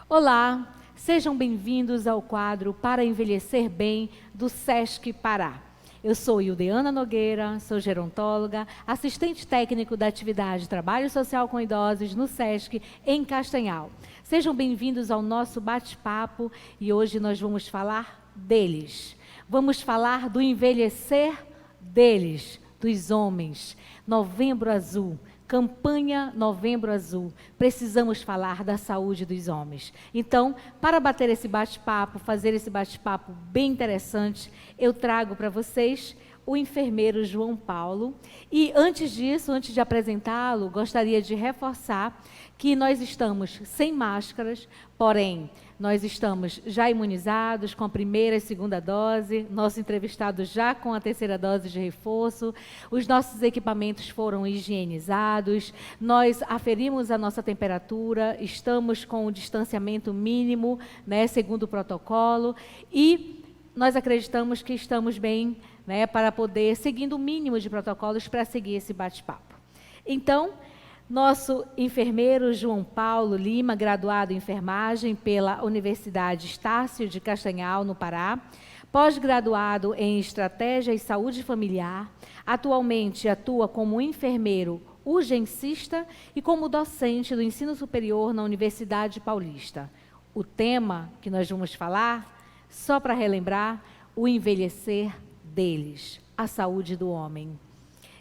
Olá, sejam bem-vindos ao quadro Para Envelhecer Bem do SESC Pará. Eu sou Ildeana Nogueira, sou gerontóloga, assistente técnico da atividade Trabalho Social com Idosos no SESC em Castanhal. Sejam bem-vindos ao nosso bate-papo e hoje nós vamos falar deles. Vamos falar do envelhecer deles, dos homens. Novembro Azul. Campanha Novembro Azul. Precisamos falar da saúde dos homens. Então, para bater esse bate-papo, fazer esse bate-papo bem interessante, eu trago para vocês o enfermeiro João Paulo. E antes disso, antes de apresentá-lo, gostaria de reforçar que nós estamos sem máscaras, porém, nós estamos já imunizados com a primeira e segunda dose, nosso entrevistado já com a terceira dose de reforço, os nossos equipamentos foram higienizados, nós aferimos a nossa temperatura, estamos com o distanciamento mínimo, né, segundo o protocolo, e nós acreditamos que estamos bem, né, para poder, seguindo o mínimo de protocolos, para seguir esse bate-papo. Então, nosso enfermeiro João Paulo Lima, graduado em enfermagem pela Universidade Estácio de Castanhal, no Pará, pós-graduado em Estratégia e Saúde Familiar, atualmente atua como enfermeiro urgencista e como docente do ensino superior na Universidade Paulista. O tema que nós vamos falar, só para relembrar, o envelhecer deles, a saúde do homem.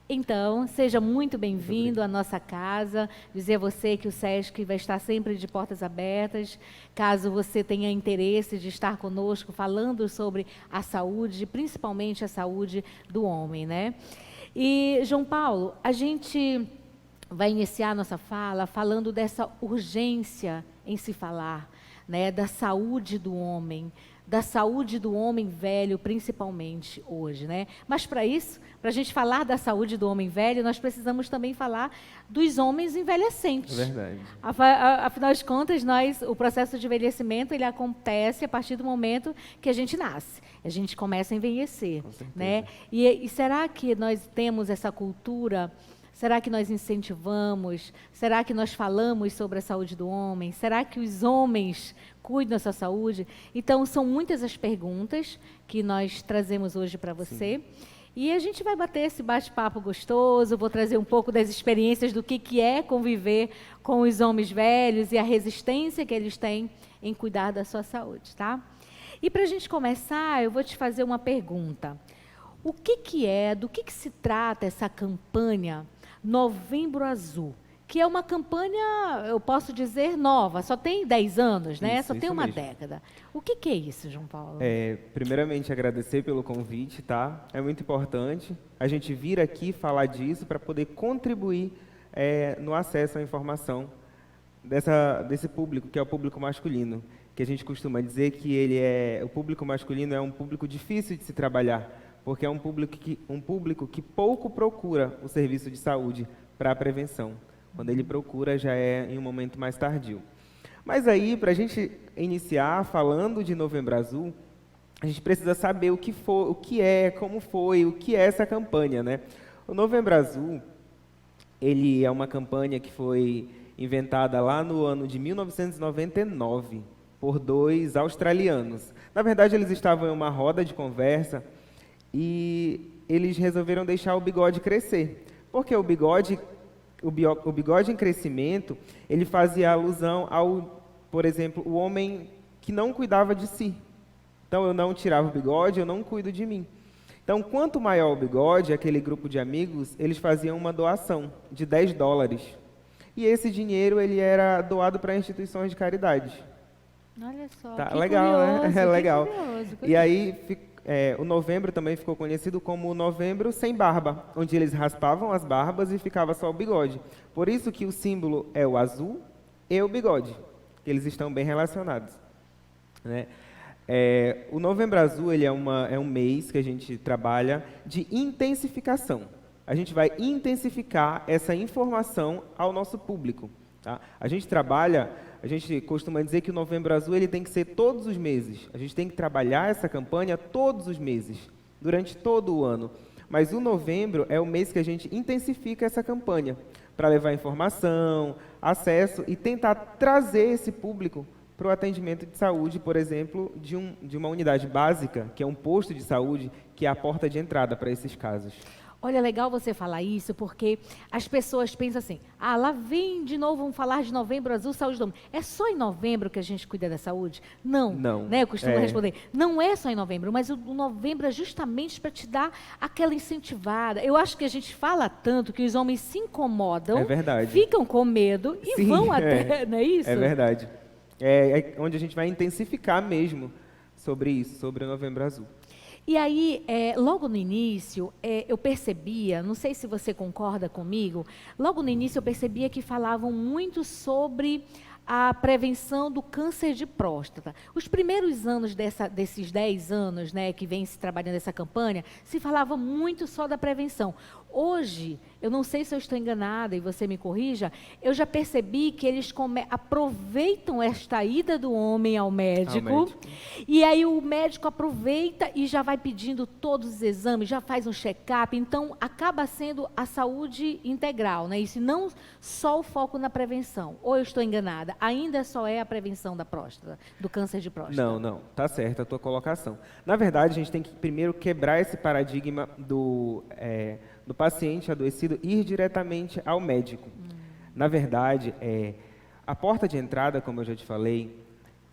Então, seja muito bem-vindo à nossa casa, dizer a você que o SESC vai estar sempre de portas abertas, caso você tenha interesse de estar conosco falando sobre a saúde, principalmente a saúde do homem, né? E, João Paulo, a gente vai iniciar a nossa fala falando dessa urgência em se falar, né, da saúde do homem velho, principalmente hoje, né? Mas para isso, para a gente falar da saúde do homem velho, nós precisamos também falar dos homens envelhecentes. É verdade. Afinal de contas, o processo de envelhecimento, ele acontece a partir do momento que a gente nasce. A gente começa a envelhecer, né? E será que nós temos essa cultura? Será que nós incentivamos? Será que nós falamos sobre a saúde do homem? Será que os homens cuidam da sua saúde? Então, são muitas as perguntas que nós trazemos hoje para você. Sim. E a gente vai bater esse bate-papo gostoso, vou trazer um pouco das experiências do que é conviver com os homens velhos e a resistência que eles têm em cuidar da sua saúde, tá? E para a gente começar, eu vou te fazer uma pergunta. Do que se trata essa campanha Novembro Azul, que é uma campanha, eu posso dizer, nova, só tem 10 anos, né? Só tem uma década. O que é isso, João Paulo? Primeiramente, agradecer pelo convite, tá? É muito importante a gente vir aqui falar disso para poder contribuir no acesso à informação desse público, que é o público masculino, que a gente costuma dizer que o público masculino é um público difícil de se trabalhar, porque é um público que pouco procura o serviço de saúde para a prevenção. Quando ele procura, já é em um momento mais tardio. Mas aí, para a gente iniciar falando de Novembro Azul, a gente precisa saber o que é, como foi, o que é essa campanha, né? O Novembro Azul, ele é uma campanha que foi inventada lá no ano de 1999 por 2 australianos. Na verdade, eles estavam em uma roda de conversa e eles resolveram deixar o bigode crescer. Porque o bigode em crescimento, ele fazia alusão ao, por exemplo, o homem que não cuidava de si. Então, eu não tirava o bigode, eu não cuido de mim. Então, quanto maior o bigode, aquele grupo de amigos, eles faziam uma doação de $10. E esse dinheiro, ele era doado para instituições de caridade. Olha só, tá que legal, curioso, né? É legal. Curioso. E aí, o novembro também ficou conhecido como o Novembro Sem Barba, onde eles raspavam as barbas e ficava só o bigode. Por isso que o símbolo é o azul e o bigode, que eles estão bem relacionados, né? O Novembro Azul, ele é um mês que a gente trabalha de intensificação. A gente vai intensificar essa informação ao nosso público, tá? A gente costuma dizer que o Novembro Azul ele tem que ser todos os meses. A gente tem que trabalhar essa campanha todos os meses, durante todo o ano. Mas o novembro é o mês que a gente intensifica essa campanha, para levar informação, acesso e tentar trazer esse público para o atendimento de saúde, por exemplo, de uma unidade básica, que é um posto de saúde, que é a porta de entrada para esses casos. Olha, legal você falar isso, porque as pessoas pensam assim, lá vem de novo, vamos falar de Novembro Azul, saúde do homem. É só em novembro que a gente cuida da saúde? Não. Não. Né? Eu costumo responder, não é só em novembro, mas o novembro é justamente para te dar aquela incentivada. Eu acho que a gente fala tanto que os homens se incomodam, É verdade. ficam com medo e Sim, vão até, não é isso? É verdade. É onde a gente vai intensificar mesmo sobre isso, sobre o Novembro Azul. E aí, logo no início, eu percebia, não sei se você concorda comigo, logo no início eu percebia que falavam muito sobre a prevenção do câncer de próstata. Os primeiros anos desses 10 anos, né, que vem se trabalhando essa campanha, se falava muito só da prevenção. Hoje, eu não sei se eu estou enganada e você me corrija, eu já percebi que eles aproveitam esta ida do homem ao médico, e aí o médico aproveita e já vai pedindo todos os exames, já faz um check-up, então acaba sendo a saúde integral, né? Isso não só o foco na prevenção. Ou eu estou enganada? Ainda só é a prevenção da próstata, do câncer de próstata? Não, tá certa a tua colocação. Na verdade, a gente tem que primeiro quebrar esse paradigma do paciente adoecido ir diretamente ao médico. Na verdade, a porta de entrada, como eu já te falei,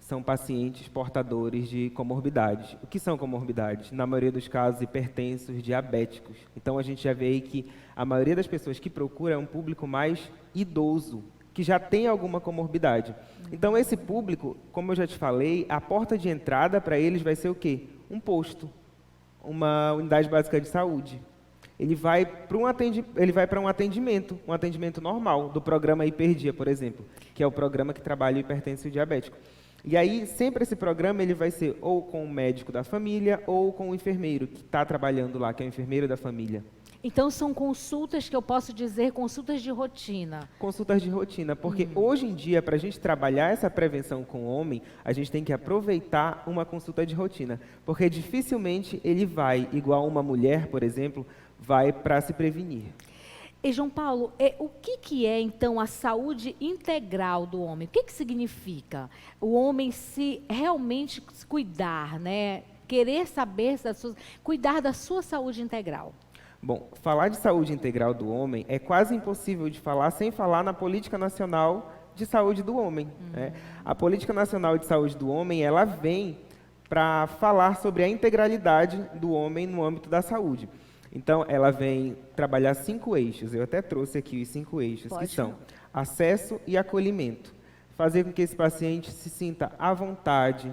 são pacientes portadores de comorbidades. O que são comorbidades? Na maioria dos casos, hipertensos, diabéticos. Então, a gente já vê aí que a maioria das pessoas que procura é um público mais idoso, que já tem alguma comorbidade. Então, esse público, como eu já te falei, a porta de entrada para eles vai ser o quê? Um posto, uma unidade básica de saúde. Ele vai para um atendimento normal, do programa Hiperdia, por exemplo, que é o programa que trabalha o hipertenso e o diabético. E aí, sempre esse programa ele vai ser ou com o médico da família ou com o enfermeiro que está trabalhando lá, que é o enfermeiro da família. Então, são consultas que eu posso dizer, consultas de rotina. Consultas de rotina, porque hoje em dia, para a gente trabalhar essa prevenção com o homem, a gente tem que aproveitar uma consulta de rotina, porque dificilmente ele vai, igual uma mulher, por exemplo, vai para se prevenir. E, João Paulo, o que é, então, a saúde integral do homem? O que significa o homem se realmente cuidar, né? Querer saber, cuidar da sua saúde integral? Bom, falar de saúde integral do homem é quase impossível de falar sem falar na Política Nacional de Saúde do Homem. Né? A Política Nacional de Saúde do Homem, ela vem para falar sobre a integralidade do homem no âmbito da saúde. Então, ela vem trabalhar 5 eixos. Eu até trouxe aqui os 5 eixos, que são acesso e acolhimento. Fazer com que esse paciente se sinta à vontade,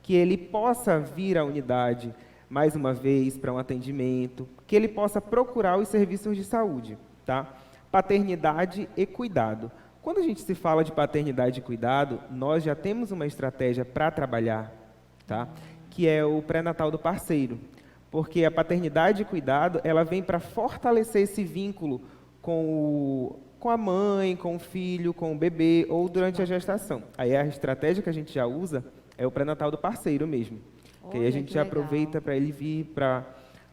que ele possa vir à unidade mais uma vez para um atendimento, que ele possa procurar os serviços de saúde. Tá? Paternidade e cuidado. Quando a gente se fala de paternidade e cuidado, nós já temos uma estratégia para trabalhar, tá? Que é o pré-natal do parceiro. Porque a paternidade e cuidado, ela vem para fortalecer esse vínculo com a mãe, com o filho, com o bebê, ou durante a gestação. Aí a estratégia que a gente já usa é o pré-natal do parceiro mesmo. Que aí a gente já aproveita para ele vir para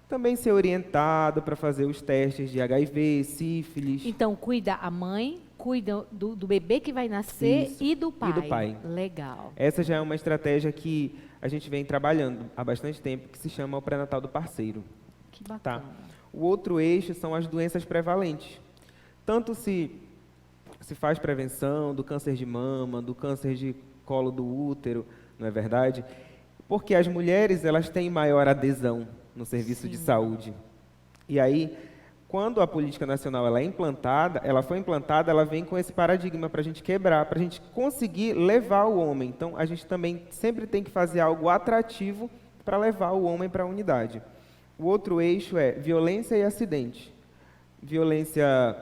também ser orientado, para fazer os testes de HIV, sífilis. Então, cuida a mãe, cuida do bebê que vai nascer. Isso. E do pai. Legal. Essa já é uma estratégia que a gente vem trabalhando há bastante tempo, que se chama o pré-natal do parceiro. Que bacana. Tá? O outro eixo são as doenças prevalentes. Tanto se faz prevenção do câncer de mama, do câncer de colo do útero, não é verdade? Porque as mulheres, elas têm maior adesão no serviço de saúde. E aí, quando a política nacional ela foi implantada, ela vem com esse paradigma para a gente quebrar, para a gente conseguir levar o homem. Então, a gente também sempre tem que fazer algo atrativo para levar o homem para a unidade. O outro eixo é violência e acidente. Violência,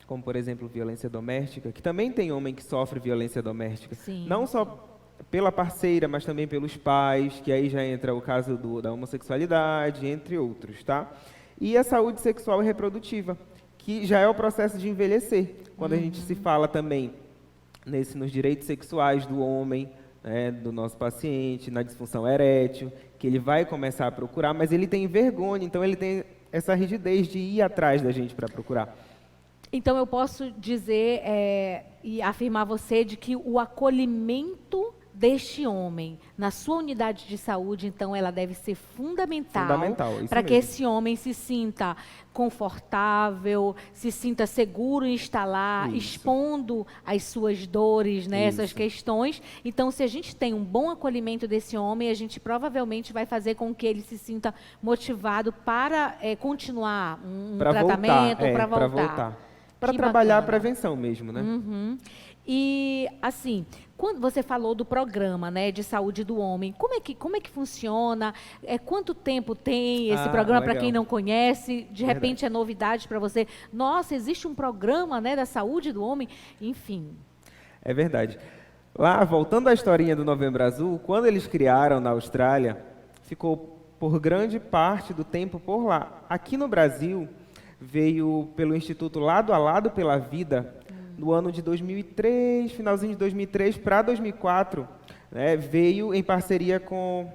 como por exemplo, violência doméstica, que também tem homem que sofre violência doméstica. Sim. Não só pela parceira, mas também pelos pais, que aí já entra o caso da homossexualidade, entre outros, tá? E a saúde sexual e reprodutiva, que já é o processo de envelhecer. Quando a gente se fala também nos direitos sexuais do homem, né, do nosso paciente, na disfunção erétil, que ele vai começar a procurar, mas ele tem vergonha, então ele tem essa rigidez de ir atrás da gente para procurar. Então, eu posso dizer e afirmar você de que o acolhimento deste homem na sua unidade de saúde, então ela deve ser fundamental isso para que mesmo. esse homem se sinta confortável, se sinta seguro em estar lá, Isso. expondo as suas dores, né, essas Isso. questões. Então, se a gente tem um bom acolhimento desse homem, a gente provavelmente vai fazer com que ele se sinta motivado para continuar um Pra tratamento, voltar, para pra voltar. Para Que trabalhar a bacana. prevenção mesmo, né? Uhum. E, assim, quando você falou do programa, né, de saúde do homem, como é que funciona? Quanto tempo tem esse programa, para Legal. quem não conhece? De Verdade. repente é novidade para você. Nossa, existe um programa, né, da saúde do homem? Enfim. É verdade. Lá, voltando à historinha do Novembro Azul, quando eles criaram na Austrália, ficou por grande parte do tempo por lá. Aqui no Brasil, veio pelo Instituto Lado a Lado pela Vida, no ano de 2003, finalzinho de 2003 para 2004, né, veio em parceria com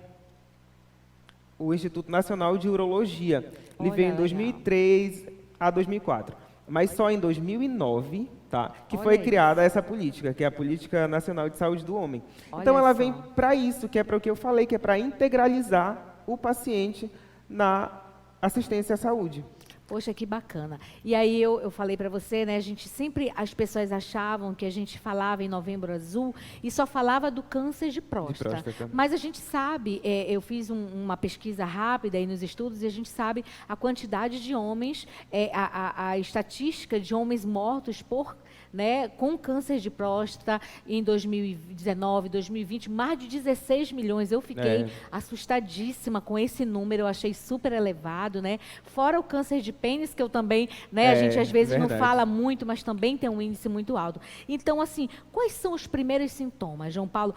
o Instituto Nacional de Urologia. Ele Olha, veio em legal. 2003 a 2004. Mas só em 2009, tá, que Olha foi isso. criada essa política, que é a Política Nacional de Saúde do Homem. Olha Então ela só. vem para isso, que é para o que eu falei, que é para integralizar o paciente na assistência à saúde. Poxa, que bacana. E aí eu falei para você, né, as pessoas achavam que a gente falava em Novembro Azul e só falava do câncer de próstata. próstata. Mas a gente sabe, eu fiz uma pesquisa rápida aí nos estudos e a gente sabe a quantidade de homens, a estatística de homens mortos por, né, com câncer de próstata em 2019, 2020, mais de 16 milhões. Eu fiquei assustadíssima com esse número, eu achei super elevado, né? Fora o câncer de pênis, que eu também, né, a gente às vezes não fala muito, mas também tem um índice muito alto. Então, assim, quais são os primeiros sintomas, João Paulo,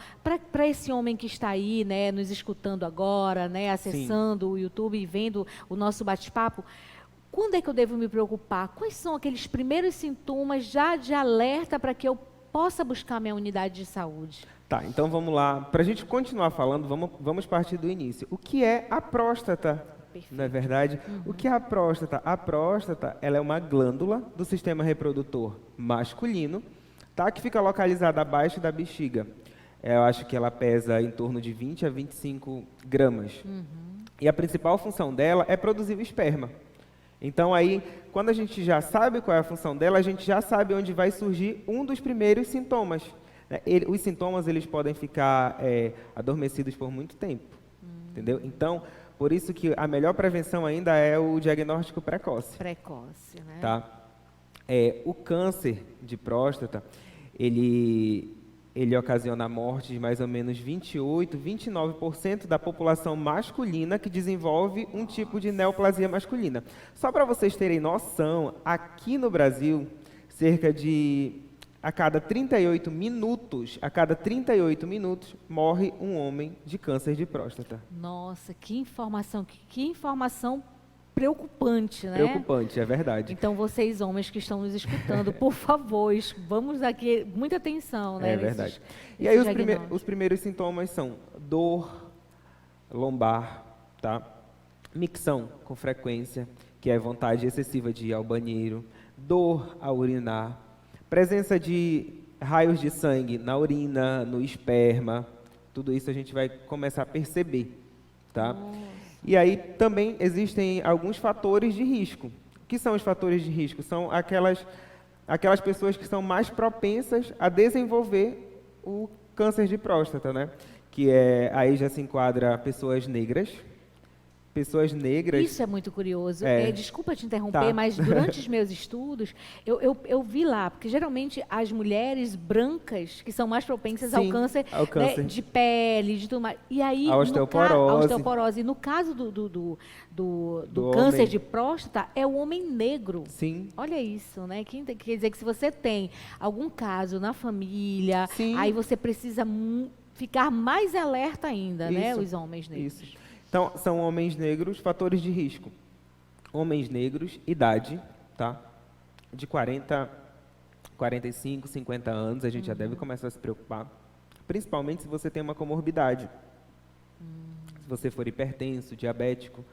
para esse homem que está aí, né, nos escutando agora, né, acessando o YouTube e vendo o nosso bate-papo? Quando é que eu devo me preocupar? Quais são aqueles primeiros sintomas já de alerta para que eu possa buscar minha unidade de saúde? Tá, então vamos lá. Para a gente continuar falando, vamos partir do início. O que é a próstata? Perfeito. Não é verdade? O que é a próstata? A próstata, ela é uma glândula do sistema reprodutor masculino, tá? Que fica localizada abaixo da bexiga. Eu acho que ela pesa em torno de 20 a 25 gramas. E a principal função dela é produzir o esperma. Então aí, quando a gente já sabe qual é a função dela, a gente já sabe onde vai surgir um dos primeiros sintomas. Né? Os sintomas eles podem ficar adormecidos por muito tempo, entendeu? Então, por isso que a melhor prevenção ainda é o diagnóstico precoce. Precoce, né? Tá? O câncer de próstata, ele ocasiona a morte de mais ou menos 28, 29% da população masculina que desenvolve um tipo de neoplasia masculina. Só para vocês terem noção, aqui no Brasil, a cada 38 minutos, morre um homem de câncer de próstata. Nossa, que informação preocupante, né? Preocupante, é verdade. Então, vocês homens que estão nos escutando, por favor, vamos aqui, muita atenção, né? É verdade. E aí os primeiros sintomas são dor lombar, tá? Micção com frequência, que é vontade excessiva de ir ao banheiro, dor ao urinar, presença de raios de sangue na urina, no esperma, tudo isso a gente vai começar a perceber, tá? E aí também existem alguns fatores de risco. O que são os fatores de risco? São aquelas pessoas que são mais propensas a desenvolver o câncer de próstata, né? Aí já se enquadra pessoas negras. Pessoas negras... Isso é muito curioso. Desculpa te interromper, Tá. mas durante os meus estudos, eu vi lá, porque geralmente as mulheres brancas que são mais propensas ao Sim, câncer, ao câncer. né, de pele, de tudo mais. E aí, A osteoporose. a osteoporose. E no caso do câncer homem. de próstata, é o homem negro. Sim. Olha isso, né? Quer dizer que se você tem algum caso na família, Sim. aí você precisa ficar mais alerta ainda, né? Isso, Os homens negros. Isso. Então, são homens negros, fatores de risco. Homens negros, idade, tá? De 40, 45, 50 anos, a gente já deve começar a se preocupar. Principalmente se você tem uma comorbidade. Se você for hipertenso, diabético,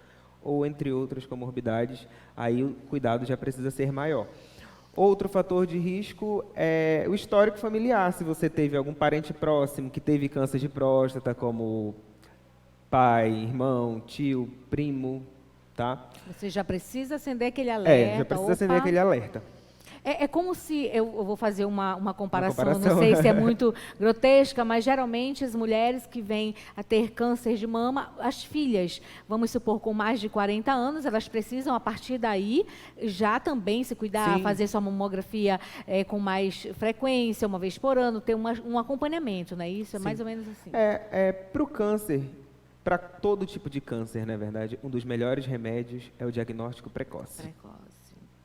ou entre outras comorbidades, aí o cuidado já precisa ser maior. Outro fator de risco é o histórico familiar, se você teve algum parente próximo que teve câncer de próstata, como pai, irmão, tio, primo, tá? Você já precisa acender aquele alerta. Já precisa acender aquele alerta. É como se, eu vou fazer uma comparação, não sei se é muito grotesca, mas geralmente as mulheres que vêm a ter câncer de mama, as filhas, vamos supor, com mais de 40 anos, elas precisam, a partir daí, já também se cuidar, Sim. fazer sua mamografia com mais frequência, uma vez por ano, ter um acompanhamento, não é isso? É Sim. mais ou menos assim. Para o câncer, para todo tipo de câncer, na verdade, um dos melhores remédios é o diagnóstico precoce.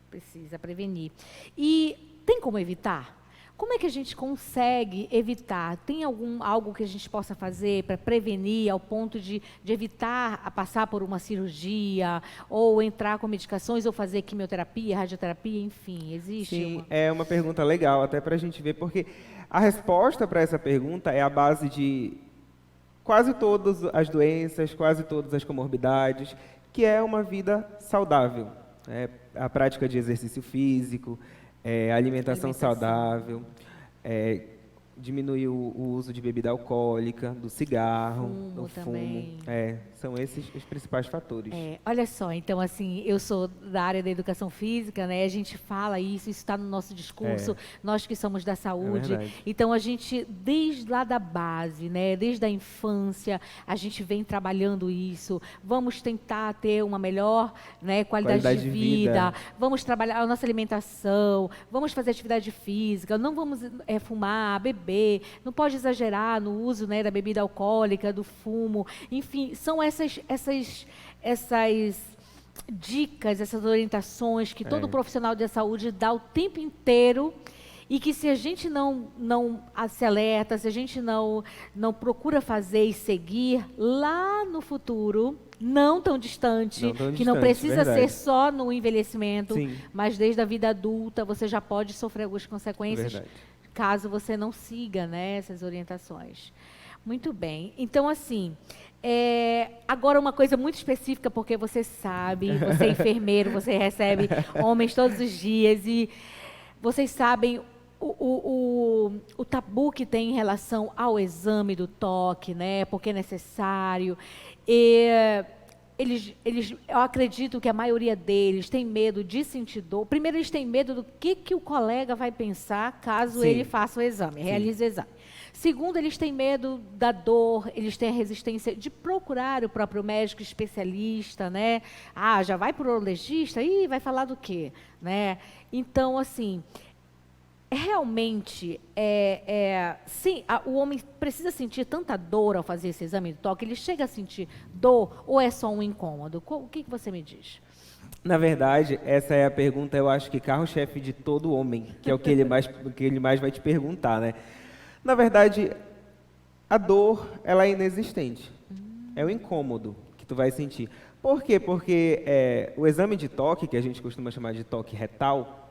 Precisa prevenir. E tem como evitar? Como é que a gente consegue evitar? Tem algo que a gente possa fazer para prevenir ao ponto de evitar a passar por uma cirurgia, ou entrar com medicações, ou fazer quimioterapia, radioterapia, enfim, existe? Sim, é uma pergunta legal, até para a gente ver, porque a resposta para essa pergunta é a base de quase todas as doenças, quase todas as comorbidades, que é uma vida saudável. A prática de exercício físico, alimentação saudável, diminuir o uso de bebida alcoólica, do cigarro, do fumo. São esses os principais fatores. Olha só, então assim, eu sou da área da educação física, né? A gente fala isso está no nosso discurso, nós que somos da saúde. Então a gente, desde lá da base, né? Desde a infância, a gente vem trabalhando isso. Vamos tentar ter uma melhor, né, qualidade de vida. Vamos trabalhar a nossa alimentação, vamos fazer atividade física, não vamos fumar, beber, não pode exagerar no uso, né, da bebida alcoólica, do fumo, enfim, são essas dicas, essas orientações que todo profissional de saúde dá o tempo inteiro, e que se a gente não se alerta, se a gente não procura fazer e seguir, lá no futuro, não tão distante, que não precisa ser só no envelhecimento, mas desde a vida adulta, você já pode sofrer algumas consequências, caso você não siga, né, essas orientações. Muito bem. Então, assim, agora uma coisa muito específica, porque você sabe, você é enfermeiro, você recebe homens todos os dias, e vocês sabem o tabu que tem em relação ao exame do toque, né, porque é necessário. Eu acredito que a maioria deles tem medo de sentir dor. Primeiro, eles têm medo do que o colega vai pensar caso ele faça o exame, realize o exame. Segundo, eles têm medo da dor, eles têm a resistência de procurar o próprio médico especialista, né? Já vai para o urologista, vai falar do quê? Né? Então, assim, realmente, sim, o homem precisa sentir tanta dor ao fazer esse exame de toque? Ele chega a sentir dor ou é só um incômodo? O que você me diz? Na verdade, essa é a pergunta, eu acho que carro-chefe de todo homem, que é o que ele mais vai te perguntar, né? Na verdade, a dor, ela é inexistente. É o incômodo que tu vai sentir. Por quê? Porque o exame de toque, que a gente costuma chamar de toque retal,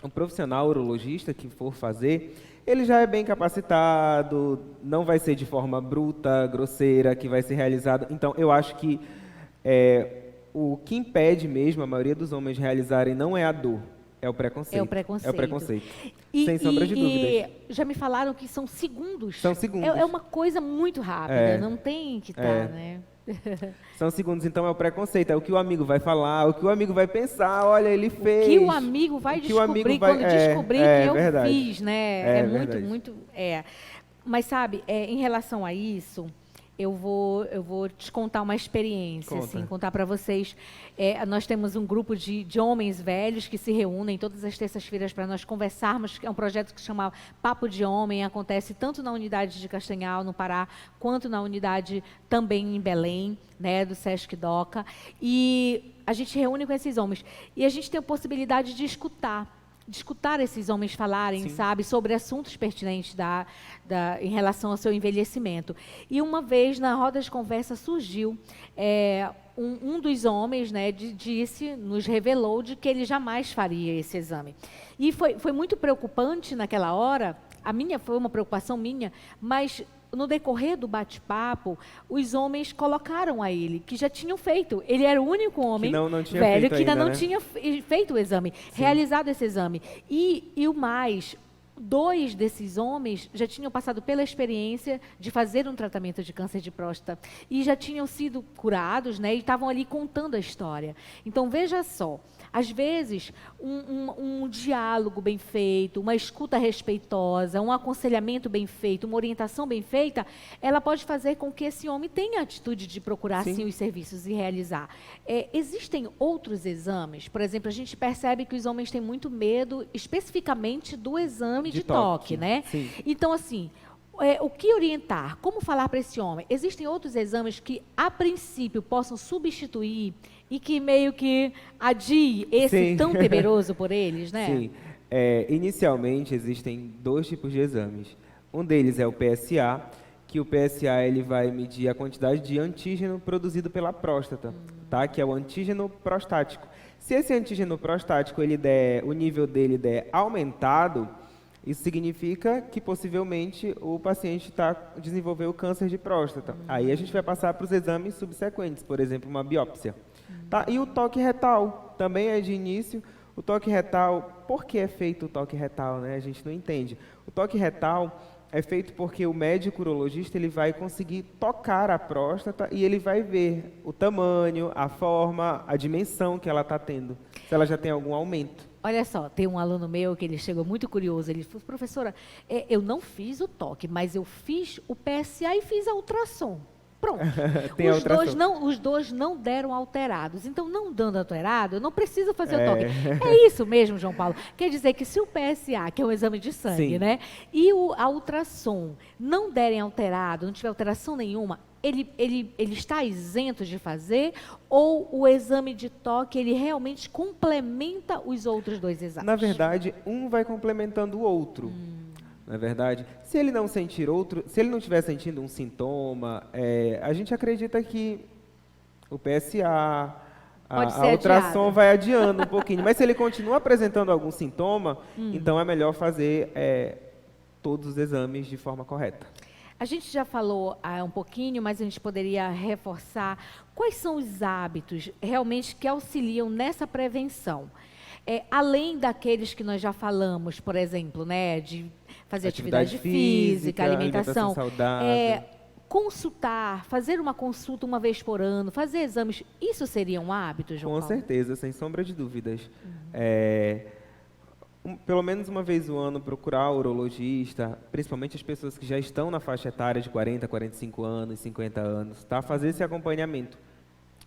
um profissional urologista que for fazer, ele já é bem capacitado, não vai ser de forma bruta, grosseira, que vai ser realizado. Então, eu acho que o que impede mesmo a maioria dos homens realizarem não é a dor, é o preconceito. É o preconceito. Sem sombra de dúvidas. E já me falaram que são segundos. São segundos. É uma coisa muito rápida, não tem que estar, né? São segundos, então é o preconceito, é o que o amigo vai falar, o que o amigo vai pensar, olha, ele fez. O que o amigo vai descobrir quando descobrir que eu verdade. fiz, né? Muito. Mas sabe, em relação a isso, eu vou te contar uma experiência, assim, contar para vocês. Nós temos um grupo de homens velhos que se reúnem todas as terças-feiras para nós conversarmos. É um projeto que se chama Papo de Homem, acontece tanto na unidade de Castanhal, no Pará, quanto na unidade também em Belém, né, do Sesc Doca. E a gente reúne com esses homens. E a gente tem a possibilidade de escutar esses homens falarem, sabe, sobre assuntos pertinentes em relação ao seu envelhecimento. E uma vez, na roda de conversa, surgiu um dos homens, né, nos revelou de que ele jamais faria esse exame. E foi muito preocupante naquela hora, foi uma preocupação minha, mas no decorrer do bate-papo, os homens colocaram a ele, que já tinham feito. Ele era o único homem não tinha velho feito que ainda ainda, não né? tinha feito o exame, realizado esse exame. E o mais, 2 desses homens já tinham passado pela experiência de fazer um tratamento de câncer de próstata e já tinham sido curados, né? E estavam ali contando a história. Então, veja só, às vezes, um diálogo bem feito, uma escuta respeitosa, um aconselhamento bem feito, uma orientação bem feita, ela pode fazer com que esse homem tenha a atitude de procurar, sim, os serviços e realizar. Existem outros exames, por exemplo, a gente percebe que os homens têm muito medo, especificamente do exame de toque, né? Sim. Então, assim, o que orientar? Como falar para esse homem? Existem outros exames que, a princípio, possam substituir e que meio que adie esse Sim. tão temeroso por eles, né? Sim. Inicialmente, existem 2 tipos de exames. Um deles é o PSA, que o PSA ele vai medir a quantidade de antígeno produzido pela próstata, tá? Que é o antígeno prostático. Se esse antígeno prostático o nível dele der aumentado, isso significa que possivelmente o paciente desenvolveu câncer de próstata. Aí a gente vai passar para os exames subsequentes, por exemplo, uma biópsia. Tá? E o toque retal também é de início. O toque retal, por que é feito o toque retal, né? A gente não entende. O toque retal é feito porque o médico urologista ele vai conseguir tocar a próstata e ele vai ver o tamanho, a forma, a dimensão que ela está tendo, se ela já tem algum aumento. Olha só, tem um aluno meu que ele chegou muito curioso, ele falou, professora, eu não fiz o toque, mas eu fiz o PSA e fiz a ultrassom. Pronto. Os dois não deram alterados. Então, não dando alterado, eu não preciso fazer o toque. É isso mesmo, João Paulo. Quer dizer que se o PSA, que é um exame de sangue, sim, né, e a ultrassom não derem alterado, não tiver alteração nenhuma, ele está isento de fazer, ou o exame de toque ele realmente complementa os outros 2 exames? Na verdade, um vai complementando o outro. Na verdade, se ele não estiver sentindo um sintoma, a gente acredita que o PSA, a ultrassom vai adiando um pouquinho. Mas se ele continua apresentando algum sintoma, então é melhor fazer todos os exames de forma correta. A gente já falou um pouquinho, mas a gente poderia reforçar quais são os hábitos realmente que auxiliam nessa prevenção. Além daqueles que nós já falamos, por exemplo, né, de fazer atividade física, alimentação saudável. Consultar, fazer uma consulta uma vez por ano, fazer exames, isso seria um hábito, João Paulo? Com certeza, sem sombra de dúvidas. Pelo menos uma vez no ano, procurar o urologista, principalmente as pessoas que já estão na faixa etária de 40, 45 anos, 50 anos, tá? Fazer esse acompanhamento.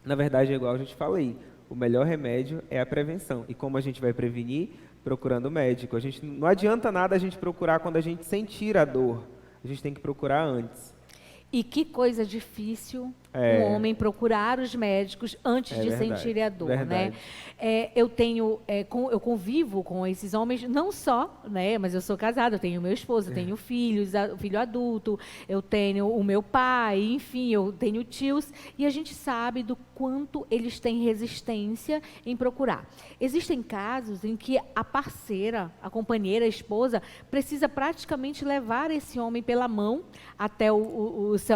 Na verdade, é igual a gente falei, o melhor remédio é a prevenção. E como a gente vai prevenir? Procurando o médico. Não adianta nada a gente procurar quando a gente sentir a dor. A gente tem que procurar antes. E que coisa difícil um homem procurar os médicos antes de sentir a dor, né? Eu convivo com esses homens, não só, né? Mas eu sou casada, eu tenho meu esposo, eu tenho filhos, filho adulto, eu tenho o meu pai, enfim, eu tenho tios, e a gente sabe do quanto eles têm resistência em procurar. Existem casos em que a parceira, a companheira, a esposa, precisa praticamente levar esse homem pela mão até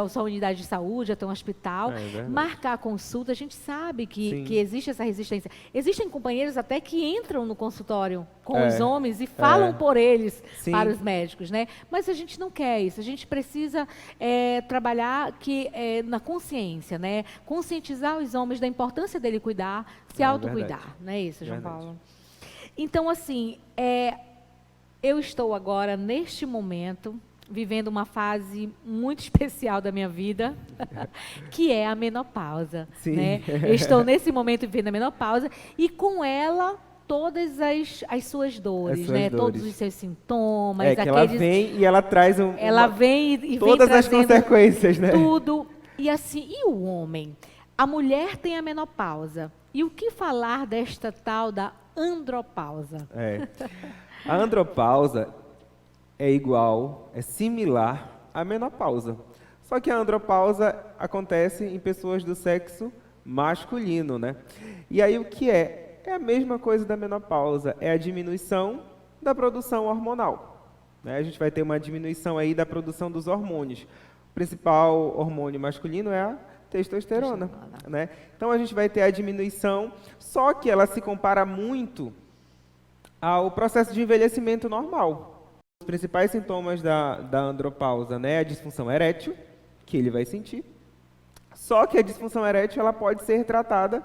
sua unidade de saúde, até um hospital, marcar a consulta. A gente sabe que existe essa resistência. Existem companheiros até que entram no consultório com os homens e falam por eles para os médicos, né? Mas a gente não quer isso. A gente precisa trabalhar na consciência, né? Conscientizar os homens da importância dele cuidar, se autocuidar. Não é isso, João Paulo? Então, assim, eu estou agora, neste momento, vivendo uma fase muito especial da minha vida, que é a menopausa. Né? Eu estou nesse momento vivendo a menopausa e com ela todas as suas dores, né? Todos os seus sintomas. Ela vem e ela traz todas as consequências, né? Tudo. E assim, e o homem? A mulher tem a menopausa. E o que falar desta tal da andropausa? A andropausa é similar à menopausa. Só que a andropausa acontece em pessoas do sexo masculino, né? E aí o que é? É a mesma coisa da menopausa, é a diminuição da produção hormonal. Né? A gente vai ter uma diminuição aí da produção dos hormônios. principal hormônio masculino é a testosterona, né? Então a gente vai ter a diminuição, só que ela se compara muito ao processo de envelhecimento normal. Os principais sintomas da andropausa, né, é a disfunção erétil, que ele vai sentir. Só que a disfunção erétil ela pode ser tratada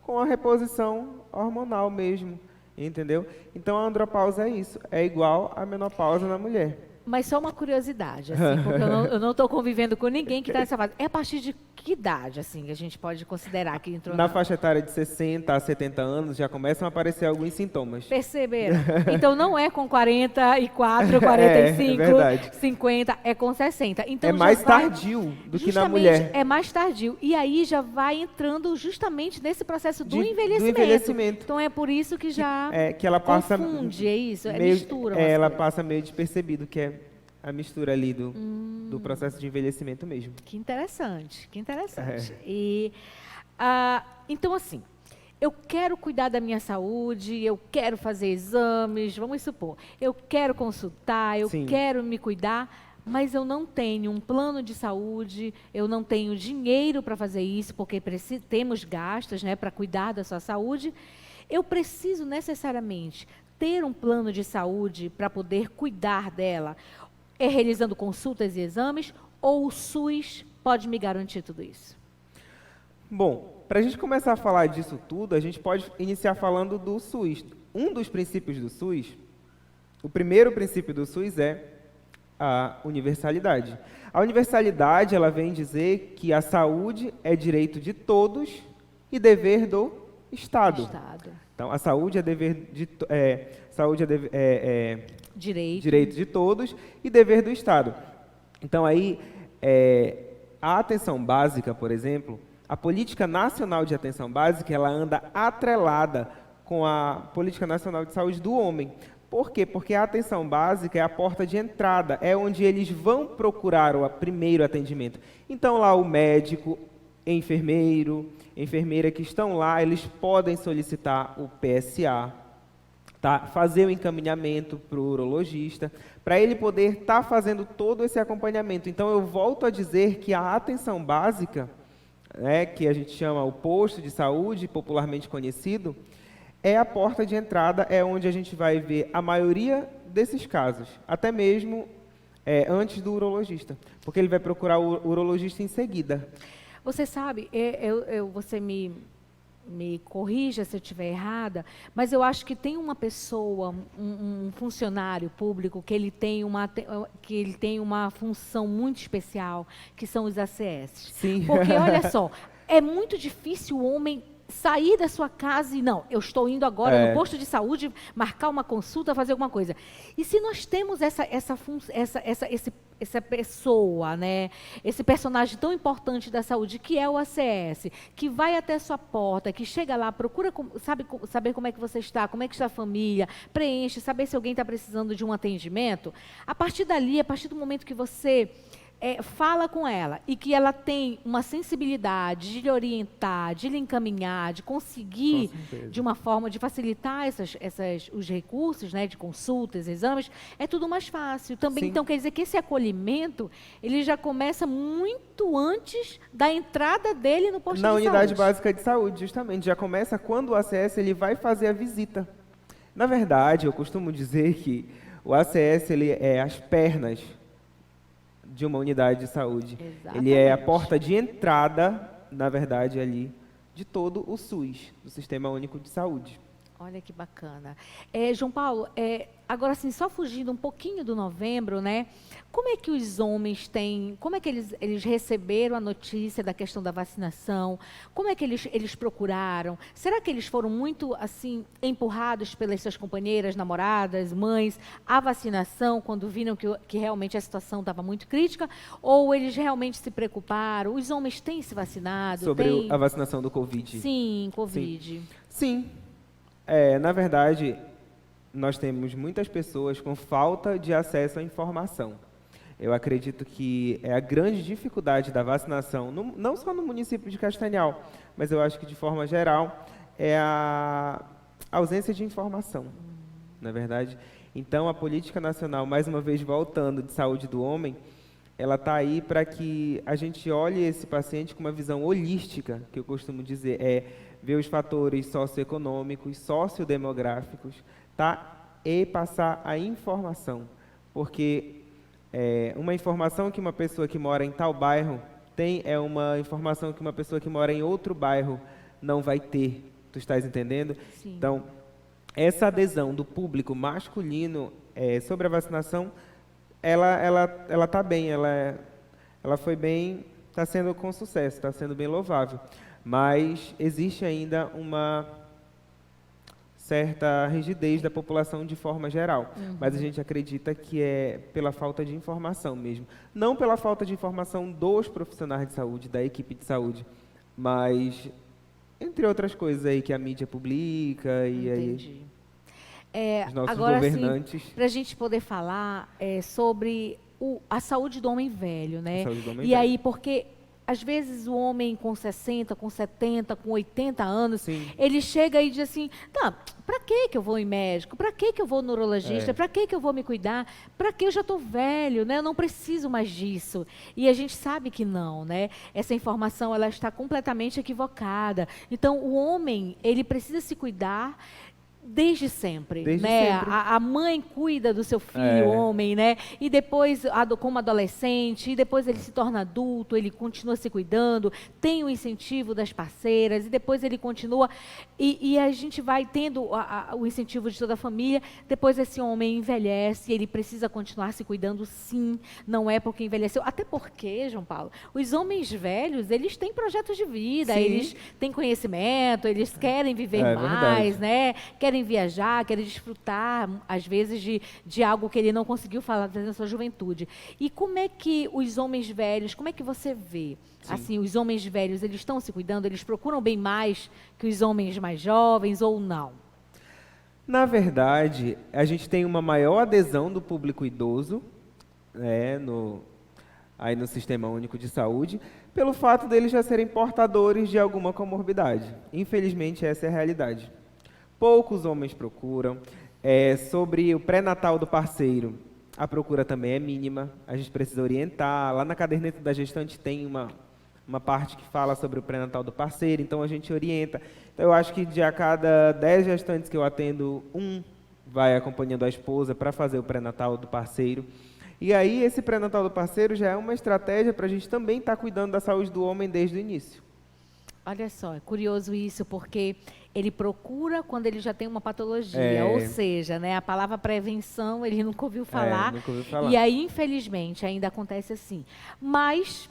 com a reposição hormonal mesmo, entendeu? Então a andropausa é isso, é igual à menopausa na mulher. Mas só uma curiosidade, assim, porque eu não estou convivendo com ninguém que está nessa fase. É a partir de que idade, assim, que a gente pode considerar que entrou na faixa etária de 60 a 70 anos já começam a aparecer alguns sintomas. Perceberam? Então não é com 44, 45, 50, é com 60. Então, é mais tardio do que na mulher. É mais tardio. E aí já vai entrando justamente nesse processo do envelhecimento. Então é por isso que já que ela passa confunde, é isso? Mistura. Ela passa meio despercebido, que é a mistura ali do processo de envelhecimento mesmo. Que interessante, que interessante. E, então, assim, eu quero cuidar da minha saúde, eu quero fazer exames, vamos supor, eu quero consultar, eu quero me cuidar, mas eu não tenho um plano de saúde, eu não tenho dinheiro para fazer isso, porque temos gastos, né, para cuidar da sua saúde. Eu preciso necessariamente ter um plano de saúde para poder cuidar dela, realizando consultas e exames, ou o SUS pode me garantir tudo isso? Bom, para a gente começar a falar disso tudo, a gente pode iniciar falando do SUS. Um dos princípios do SUS, o primeiro princípio do SUS é a universalidade. A universalidade, ela vem dizer que a saúde é direito de todos e dever do Estado. Então, a saúde é dever de direito de todos e dever do Estado. Então, aí, a atenção básica, por exemplo, a Política Nacional de Atenção Básica, ela anda atrelada com a Política Nacional de Saúde do Homem. Por quê? Porque a atenção básica é a porta de entrada, é onde eles vão procurar o primeiro atendimento. Então, lá o médico, enfermeira que estão lá, eles podem solicitar o PSA, tá? Fazer o encaminhamento para o urologista, para ele poder estar fazendo todo esse acompanhamento. Então, eu volto a dizer que a atenção básica, que a gente chama o posto de saúde, popularmente conhecido, é a porta de entrada, é onde a gente vai ver a maioria desses casos, até mesmo antes do urologista, porque ele vai procurar o urologista em seguida. Você sabe, você me corrija se eu estiver errada, mas eu acho que tem uma pessoa, um funcionário público, que ele tem uma função muito especial, que são os ACS. Sim. Porque, olha só, é muito difícil o homem sair da sua casa e, não, eu estou indo agora no posto de saúde, marcar uma consulta, fazer alguma coisa. E se nós temos essa pessoa, né, esse personagem tão importante da saúde, que é o ACS, que vai até a sua porta, que chega lá, procura saber como é que você está, como é que está a família, preenche, saber se alguém está precisando de um atendimento, a partir dali, a partir do momento que você fala com ela e que ela tem uma sensibilidade de lhe orientar, de lhe encaminhar, de conseguir, de uma forma de facilitar os recursos, né, de consultas, exames, é tudo mais fácil. Também, então, quer dizer que esse acolhimento, ele já começa muito antes da entrada dele no posto de saúde. Na unidade básica de saúde, justamente. Já começa quando o ACS ele vai fazer a visita. Na verdade, eu costumo dizer que o ACS ele é as pernas de uma unidade de saúde. Exatamente. Ele é a porta de entrada, na verdade, ali, de todo o SUS, do Sistema Único de Saúde. Olha que bacana. João Paulo, agora assim, só fugindo um pouquinho do novembro, né? Como é que os homens têm, como é que eles receberam a notícia da questão da vacinação? Como é que eles procuraram? Será que eles foram muito, assim, empurrados pelas suas companheiras, namoradas, mães, à vacinação, quando viram que realmente a situação estava muito crítica? Ou eles realmente se preocuparam? Os homens têm se vacinado? Sobre a vacinação do Covid? Sim, Covid. Sim. Na verdade, nós temos muitas pessoas com falta de acesso à informação. Eu acredito que é a grande dificuldade da vacinação, não só no município de Castanhal, mas eu acho que de forma geral, é a ausência de informação, na verdade. Então, a Política Nacional, mais uma vez voltando, de Saúde do Homem, ela está aí para que a gente olhe esse paciente com uma visão holística, que eu costumo dizer, ver os fatores socioeconômicos, sociodemográficos, tá? E passar a informação, porque uma informação que uma pessoa que mora em tal bairro tem é uma informação que uma pessoa que mora em outro bairro não vai ter. Tu estás entendendo? Sim. Então, essa adesão do público masculino sobre a vacinação, ela está bem, ela foi bem, está sendo com sucesso, está sendo bem louvável. Mas existe ainda uma certa rigidez da população de forma geral. Mas a gente acredita que é pela falta de informação mesmo. Não pela falta de informação dos profissionais de saúde, da equipe de saúde, mas entre outras coisas aí que a mídia publica e Entendi. aí os nossos Agora, governantes. para a gente poder falar sobre a saúde do homem velho, né? A saúde do homem E velho. aí, porque às vezes o homem com 60, com 70, com 80 anos, Sim. ele chega e diz assim, tá, para que eu vou em médico? Para que eu vou no neurologista? Para que eu vou me cuidar? Para que eu já estou velho, né? Eu não preciso mais disso. E a gente sabe que não, né? Essa informação, ela está completamente equivocada. Então, o homem, ele precisa se cuidar desde sempre, Desde né? sempre. A mãe cuida do seu filho, homem, né? E depois, como adolescente, e depois ele se torna adulto, ele continua se cuidando, tem o incentivo das parceiras, e depois ele continua, e a gente vai tendo o incentivo de toda a família, depois esse homem envelhece, ele precisa continuar se cuidando, sim, não é porque envelheceu, até porque, João Paulo, os homens velhos, eles têm projetos de vida, Sim. eles têm conhecimento, eles querem viver É mais, verdade. né? Querem viajar, querem desfrutar, às vezes, de algo que ele não conseguiu fazer na sua juventude. E como é que os homens velhos, como é que você vê? Sim. Assim, os homens velhos, eles estão se cuidando, eles procuram bem mais que os homens mais jovens ou não? Na verdade, a gente tem uma maior adesão do público idoso, aí no Sistema Único de Saúde, pelo fato deles já serem portadores de alguma comorbidade. Infelizmente, essa é a realidade. Poucos homens procuram. Sobre o pré-natal do parceiro, a procura também é mínima. A gente precisa orientar. Lá na caderneta da gestante tem uma parte que fala sobre o pré-natal do parceiro, então a gente orienta. Então, eu acho que de a cada 10 gestantes que eu atendo, um vai acompanhando a esposa para fazer o pré-natal do parceiro. E aí, esse pré-natal do parceiro já é uma estratégia para a gente também estar cuidando da saúde do homem desde o início. Olha só, é curioso isso, porque ele procura quando ele já tem uma patologia, ou seja, né, a palavra prevenção ele nunca ouviu falar, nunca ouviu falar. E aí, infelizmente, ainda acontece assim. Mas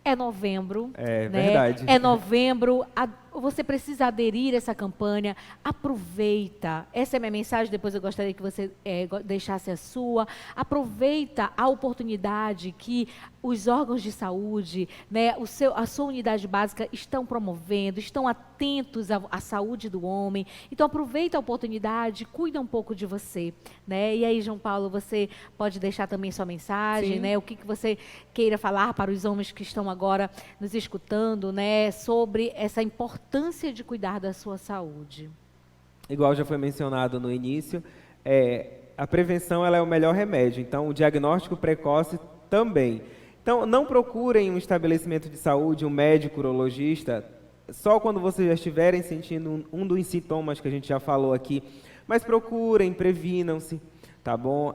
é novembro, É né? verdade. É novembro, você precisa aderir a essa campanha, aproveita, essa é a minha mensagem, depois eu gostaria que você deixasse a sua, aproveita a oportunidade que os órgãos de saúde, né, a sua unidade básica estão promovendo, estão atentos à saúde do homem, então aproveita a oportunidade, cuida um pouco de você, né? E aí, João Paulo, você pode deixar também sua mensagem, Sim. né? O que você queira falar para os homens que estão agora nos escutando, né, sobre essa importância de cuidar da sua saúde. Igual já foi mencionado no início, a prevenção ela é o melhor remédio, então o diagnóstico precoce também. Então, não procurem um estabelecimento de saúde, um médico urologista, só quando vocês já estiverem sentindo um dos sintomas que a gente já falou aqui, mas procurem, previnam-se, tá bom?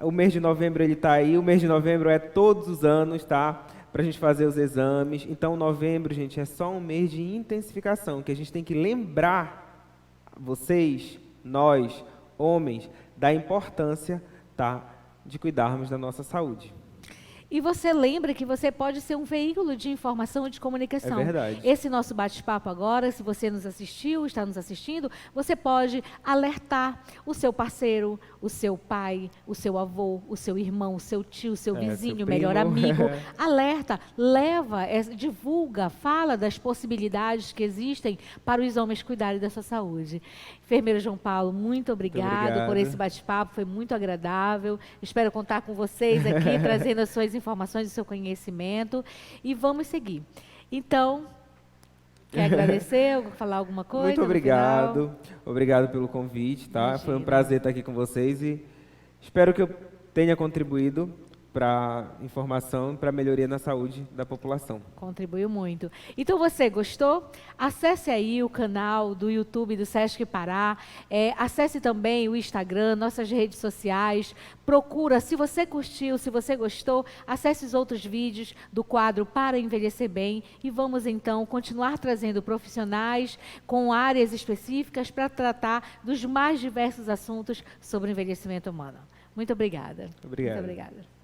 O mês de novembro ele está aí, o mês de novembro é todos os anos, tá? Para a gente fazer os exames. Então, novembro, gente, é só um mês de intensificação, que a gente tem que lembrar vocês, nós, homens, da importância, tá, de cuidarmos da nossa saúde. E você lembra que você pode ser um veículo de informação e de comunicação. É verdade. Esse nosso bate-papo agora, se você nos assistiu, está nos assistindo, você pode alertar o seu parceiro, o seu pai, o seu avô, o seu irmão, o seu tio, o seu vizinho, seu melhor primo. amigo. Alerta, leva, divulga, fala das possibilidades que existem para os homens cuidarem da sua saúde. Enfermeiro João Paulo, muito obrigado por esse bate-papo, foi muito agradável. Espero contar com vocês aqui, trazendo as suas informações e seu conhecimento. E vamos seguir. Então, quer agradecer, falar alguma coisa? Muito obrigado. Obrigado pelo convite, tá? Imagina. Foi um prazer estar aqui com vocês e espero que eu tenha contribuído para informação, para melhoria na saúde da população. Contribuiu muito. Então, você gostou? Acesse aí o canal do YouTube do Sesc Pará, acesse também o Instagram, nossas redes sociais, procura, se você curtiu, se você gostou, acesse os outros vídeos do quadro Para Envelhecer Bem e vamos, então, continuar trazendo profissionais com áreas específicas para tratar dos mais diversos assuntos sobre o envelhecimento humano. Muito obrigada. Obrigado. Muito obrigada.